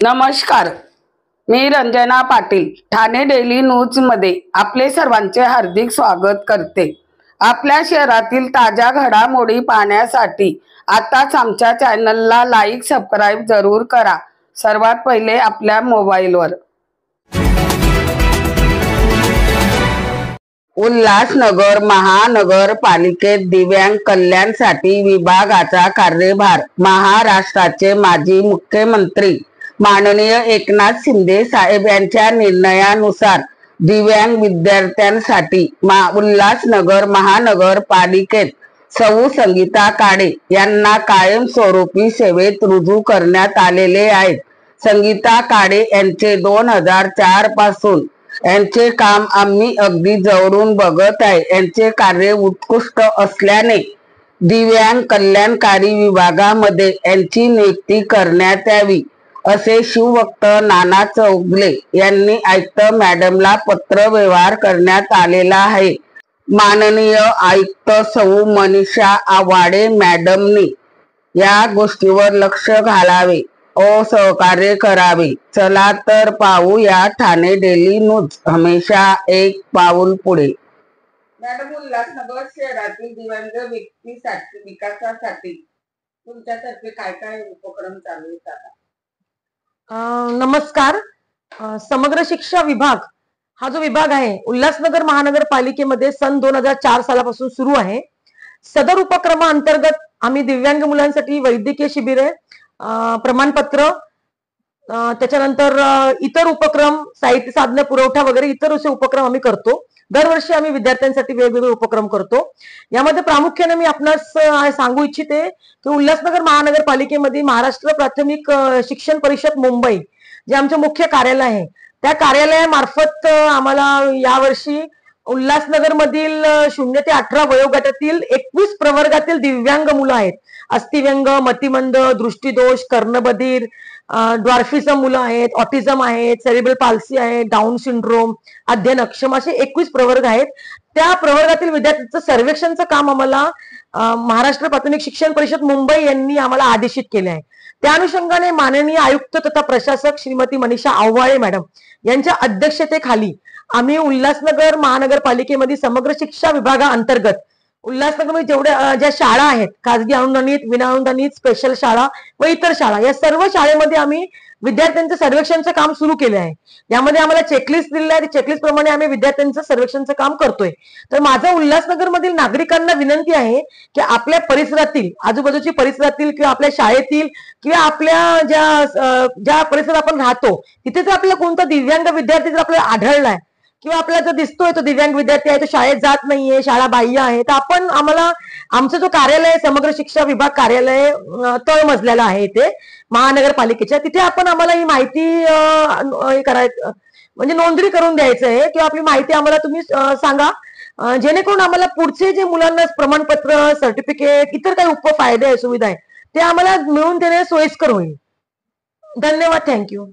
नमस्कार, मी Ranjana Patil Thane daily news मध्ये आपले सर्वांचे हार्दिक स्वागत करते। आपल्या शहरातील ताज्या घडामोडी पाहण्यासाठी आताच आमच्या चॅनलला लाईक सबस्क्राइब जरूर करा। सर्वात पहिले आपल्या मोबाईलवर। उल्हासनगर महानगरपालिकेत दिव्यांग कल्याणासाठी विभागाचा कार्यभार महाराष्ट्राचे माजी मुख्यमंत्री माननीय एकनाथ शिंदे साहेब यांच्या निर्णयानुसार दिव्यांग विद्यार्थ्यांसाठी उल्हासनगर महानगरपालिकेत सौ संगीता काळे यांना कायमस्वरूपी सेवेत रुजू करण्यात आलेले आहे। संगीता काळे यांचे 2004 पासून यांचे काम आम्ही अगदी जवळून बघत आहे। यांचे कार्य उत्कृष्ट असल्याने दिव्यांग कल्याणकारी विभागामध्ये यांची नियुक्ती करण्यात यावी असे शिवभक्त नाना चौगले यांनी आयुक्त मॅडमला पत्र व्यवहार करण्यात आलेला आहे। माननीय आयुक्त सौ मनीषा आवाडे मॅडमनी या गोष्टीवर लक्ष घालावे व सहकार्य करावे। चला तर पाहूया ठाणे डेली न्यूज, हमेशा एक पाऊल पुढे। मॅडम, उल्हासनगर शहरातील दिव्यांग व्यक्तीसाठी विकासासाठी तुमच्यातर्फे काय काय उपक्रम चालू आहेत? नमस्कार। समग्र शिक्षा विभाग हा जो विभाग आहे उल्हासनगर महानगरपालिकेमध्ये सन 2004 सालापासून सुरू आहे। सदर उपक्रमाअंतर्गत आम्ही दिव्यांग मुलांसाठी वैद्यकीय शिबिरे, प्रमाणपत्र, त्याच्यानंतर इतर उपक्रम, साहित्य साधने पुरवठा वगैरे इतर असे उपक्रम आम्ही करतो। दरवर्षी आम्ही विद्यार्थ्यांसाठी वेगवेगळे उपक्रम करतो। यामध्ये प्रामुख्याने मी आपणास सांगू इच्छिते की उल्हासनगर महानगरपालिकेमध्ये महाराष्ट्र प्राथमिक शिक्षण परिषद मुंबई जे आमचे मुख्य कार्यालय आहे त्या कार्यालयामार्फत आम्हाला यावर्षी उल्हासनगर मधील 0 ते 18 वयोगटातील 21 प्रवर्गातील दिव्यांग मुलं आहेत। अस्थिव्यंग, मतिमंद, दृष्टीदोष, कर्णबधीर, ड्वार्फिझम मुलं आहेत, ऑटिझम आहेत, सेरिब्रल पाल्सी आहे, डाऊन सिंड्रोम, अध्ययन अक्षम असे 21 प्रवर्ग आहेत। त्या प्रवर्गातील विद्यार्थ्यांचं सर्वेक्षणचं काम आम्हाला महाराष्ट्र प्राथमिक शिक्षण परिषद मुंबई यांनी आम्हाला आदेशित केले आहे। त्या अनुषंगाने माननीय आयुक्त तथा प्रशासक श्रीमती मनीषा आव्हाळे मॅडम यांच्या अध्यक्षतेखाली आम्ही उल्हासनगर महानगरपालिकेमध्ये समग्र शिक्षा विभागाअंतर्गत उल्हासनगरमध्ये जेवढ्या ज्या शाळा आहेत, खासगी अनुदानित, विनाअनुदानित, स्पेशल शाळा व इतर शाळा, या सर्व शाळेमध्ये आम्ही विद्यार्थ्यांचं सर्वेक्षणचं काम सुरू केले आहे। यामध्ये आम्हाला चेकलिस्ट दिलेला आहे, चेकलिस्ट प्रमाणे आम्ही विद्यार्थ्यांचं सर्वेक्षणचं काम करतोय। तर माझा उल्हासनगर मधील नागरिकांना विनंती आहे की आपल्या परिसरातील, आजूबाजूच्या परिसरातील किंवा आपल्या शाळेतील किंवा आपल्या ज्या परिसरात आपण राहतो तिथे जर आपल्याला कोणता दिव्यांग विद्यार्थी जर आपल्याला आढळलाय किंवा आपल्याला जर दिसतोय तो दिव्यांग विद्यार्थी आहे, तो शाळेत जात नाहीये, शाळा बाह्य आहे, तर आपण आम्हाला आमचं जो कार्यालय समग्र शिक्षा विभाग कार्यालय तळमजल्याला आहे ते महानगरपालिकेच्या, तिथे आपण आम्हाला ही माहिती करायचं म्हणजे नोंदणी करून द्यायचं आहे किंवा आपली माहिती आम्हाला तुम्ही सांगा, जेणेकरून आम्हाला पुढचे जे मुलांना प्रमाणपत्र, सर्टिफिकेट, इतर काही उपफायदे सुविधा आहे ते आम्हाला मिळवून देणे सोयीस्कर होईल। धन्यवाद, थँक्यू।